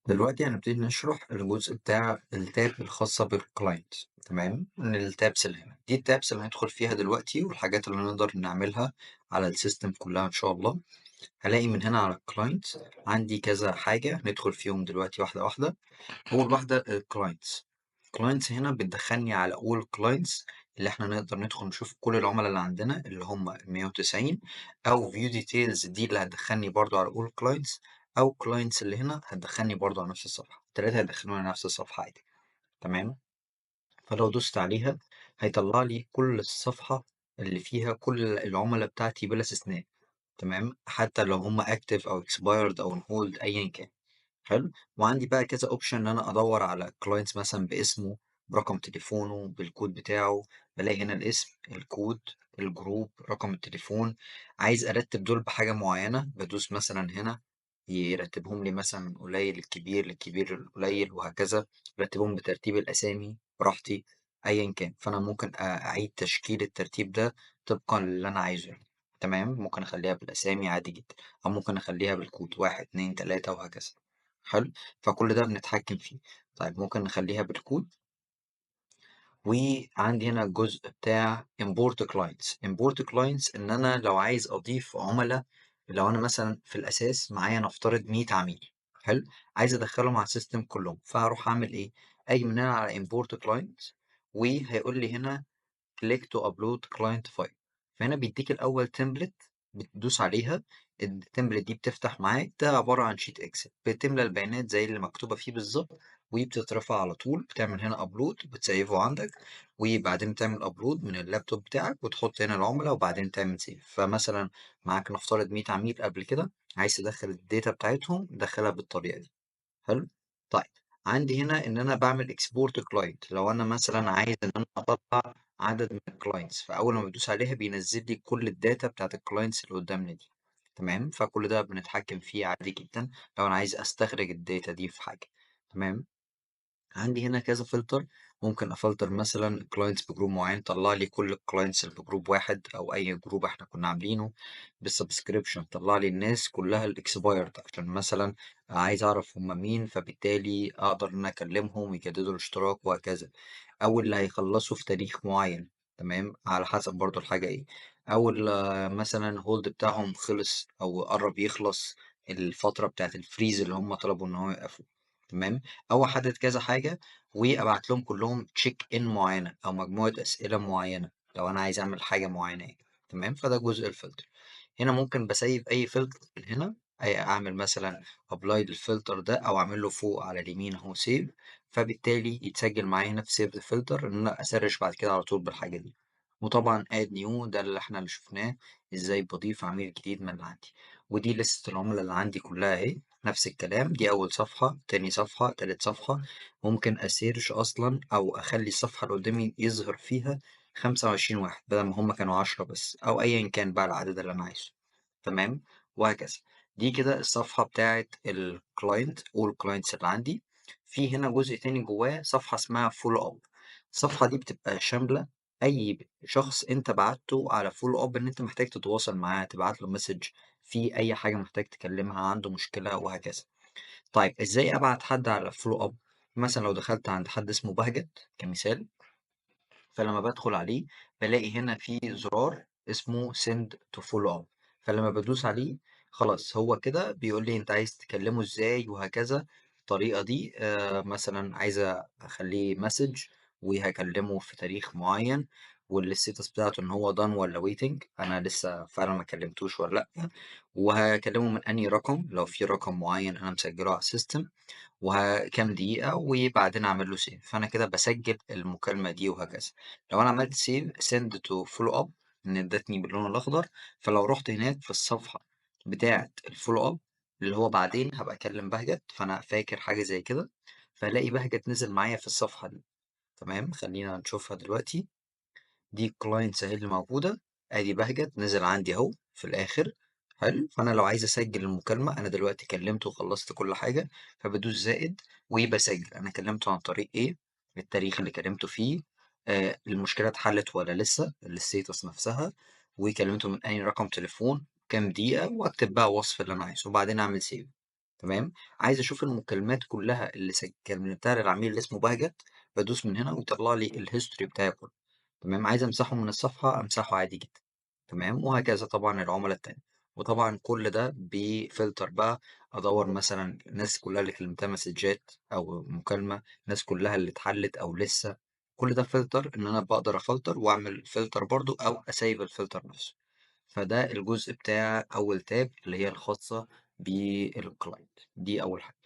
دلوقتي هنبتدي نشرح الجزء بتاع التاب الخاصة بالكلاينت. تمام، من التابس اللي هنا دي التابس اللي هندخل فيها دلوقتي والحاجات اللي نقدر نعملها على السيستم كلها ان شاء الله. هلاقي من هنا على الكلاينت عندي كذا حاجة ندخل فيهم دلوقتي واحدة واحدة. أول واحدة الكلاينتس. كلاينتس هنا بتدخلني على أول كلاينتس اللي احنا نقدر ندخل نشوف كل العملاء اللي عندنا اللي هم 190، أو فيو ديتيلز دي اللي هتدخلني برضو على أول كلاينتس، أو كلاينتس اللي هنا هتدخلني برضو على نفس الصفحة. التلاتة هيدخلوني على نفس الصفحة عادي. تمام. فلو دوست عليها هيطلع لي كل الصفحة اللي فيها كل العملاء بتاعتي بلا استثناء. تمام، حتى لو هم اكتف او expired او on hold ايا كان. حلو. وعندي بقى كذا اوبشن ان انا ادور على كلاينتس مثلا باسمه، برقم تليفونه، بالكود بتاعه. بلاقي هنا الاسم، الكود، الجروب، رقم التليفون. عايز ارتب دول بحاجة معينة بدوس مثلا هنا يرتبهم لي مثلا من قليل للكبير، للكبير للقليل، وهكذا. رتبهم بترتيب الاسامي براحتي ايا كان. فانا ممكن اعيد تشكيل الترتيب ده طبقا للي انا عايزه يعني. تمام، ممكن اخليها بالاسامي عادي جدا، او ممكن اخليها بالكود واحد اتنين تلاتة وهكذا. حلو. فكل ده بنتحكم فيه. طيب ممكن نخليها بالكود. وعندي هنا الجزء بتاع import clients. import clients ان انا لو عايز اضيف عملاء، لو انا مثلا في الاساس معايا نفترض 100 عميل. حلو. عايز ادخلهم على السيستم كلهم، فهروح اعمل ايه؟ اجي من هنا على import clients، وهيقول لي هنا click to upload client file. فهنا بيديك الأول تمبلت بتدوس عليها. التمبلت دي بتفتح معاك، ده عبارة عن شيت اكسل بتملى البيانات زي اللي مكتوبة فيه بالظبط، وبتترفع على طول. بتعمل هنا ابلود، بتسيفه عندك، وبعدين تعمل ابلود من اللابتوب بتاعك وتحط هنا العملاء، وبعدين تعمل سيف. فمثلا معاك نفترض 100 عميل قبل كده، عايز تدخل الداتا بتاعتهم دخلها بالطريقة دي. حلو. طيب عندي هنا ان انا بعمل اكسبورت كلاينت. لو انا مثلا عايز ان انا اطلع عدد من الكلاينتس، فاول ما بدوس عليها بينزل لي كل الداتا بتاعت الكلاينتس اللي قدامنا دي. تمام، فكل ده بنتحكم فيه عادي جدا لو انا عايز استخرج الداتا دي في حاجة. تمام. عندي هنا كذا فلتر. ممكن افلتر مثلا كلاينتس بجروب معين، طلع لي كل الكلاينتس اللي بجروب واحد او اي جروب احنا كنا عاملينه. بالسبسكريبشن طلع لي الناس كلها الاكسبايرد، عشان مثلا عايز اعرف هم مين، فبالتالي اقدر ان أنا اكلمهم ويجددوا الاشتراك وهكذا. او اللي هيخلصوا في تاريخ معين. تمام، على حسب برضو الحاجة ايه. او مثلا هولد بتاعهم خلص او قرب يخلص، الفترة بتاعت الفريز اللي هم طلبوا ان هو يقفوا. تمام. او احدد كذا حاجه وابعت لهم كلهم تشيك ان معينه او مجموعه اسئله معينه لو انا عايز اعمل حاجه معينه يعني. تمام، فده جزء الفلتر. هنا ممكن بسيب اي فلتر من هنا، اي اعمل مثلا ابلاي للفلتر ده، او اعمل له فوق على اليمين اهو سيف. فبالتالي يتسجل معايا هنا في سيف ذا فلتر ان انا اسرش بعد كده على طول بالحاجه دي. وطبعا اد نيو ده اللي احنا اللي شفناه، ازاي بضيف عميل جديد من اللي عندي. ودي لستة العملاء اللي عندي كلها اهي. نفس الكلام، دي أول صفحة، تاني صفحة، تالت صفحة. ممكن أسيرش أصلا أو أخلي الصفحة اللي قدامي يظهر فيها 25 واحد بدل ما هما كانوا 10 بس، أو أيا كان بقى العدد اللي أنا عايزه. تمام، وهكذا. دي كده الصفحة بتاعت الكلاينت والكلاينتس اللي عندي. في هنا جزء تاني جواه صفحة اسمها فولو أب. الصفحة دي بتبقى شاملة أي شخص أنت بعته على فولو أب إن أنت محتاج تتواصل معاه، تبعت له مسج في أي حاجة محتاج تكلمها، عنده مشكلة وهكذا. طيب إزاي أبعت حد على follow up؟ مثلا لو دخلت عند حد اسمه بهجت كمثال، فلما بدخل عليه بلاقي هنا في زرار اسمه send to follow up. فلما بدوس عليه خلاص هو كده بيقول لي أنت عايز تكلمه إزاي وهكذا. الطريقة دي مثلا عايزة أخليه مسج وهكلمه في تاريخ معين، والستاتس بتاعته ان هو done ولا waiting، انا لسه فعلا ما كلمتوش ولا لا. وهكلمه من انهي رقم لو في رقم معين انا مسجله على السيستم، وكام دقيقة، وبعدين أعمل له سيف. فأنا كده بسجل المكالمة دي وهكذا. لو أنا عملت سيف send to follow up إن ادتني باللون الأخضر، فلو رحت هناك في الصفحة بتاعة الفولو أب اللي هو بعدين هبقى أكلم بهجت، فأنا فاكر حاجة زي كده، فألاقي بهجت نزل معايا في الصفحة دي. تمام، خلينا نشوفها دلوقتي. دي الكلاينتس اهي اللي موجودة. ادي بهجت نزل عندي اهو في الاخر. حلو. فانا لو عايز اسجل المكالمة، انا دلوقتي كلمته وخلصت كل حاجة، فبدوس زائد وبسجل انا كلمته عن طريق ايه، التاريخ اللي كلمته فيه، المشكلة اتحلت ولا لسه، الستيتس نفسها، وكلمته من اي رقم تليفون، كام دقيقة، واكتب بقى وصف اللي انا عايزه، وبعدين اعمل سيف. تمام، عايز أشوف المكالمات كلّها اللي كلمتها للعميل اللي اسمه بهجت، بادوس من هنا ويطلّع لي الhistory بتاعي كلّه. تمام، عايز أمسحه من الصفحة أمسحه عادي جدًا. تمام، وهكذا طبعًا العُملا التانية. وطبعًا كل ده بفلتر بقى، أدوّر مثلًا الناس كلّها اللي كلمتها مسدجات أو مكالمة، الناس كلّها اللي اتحلّت أو لسه، كل ده فلتر إن أنا باقدر أفلتر وأعمل فلتر برضه أو أسيّف الفلتر نفسه. فده الجزء بتاع أول تاب اللي هي الخاصة بالclient، دي أول حاجة.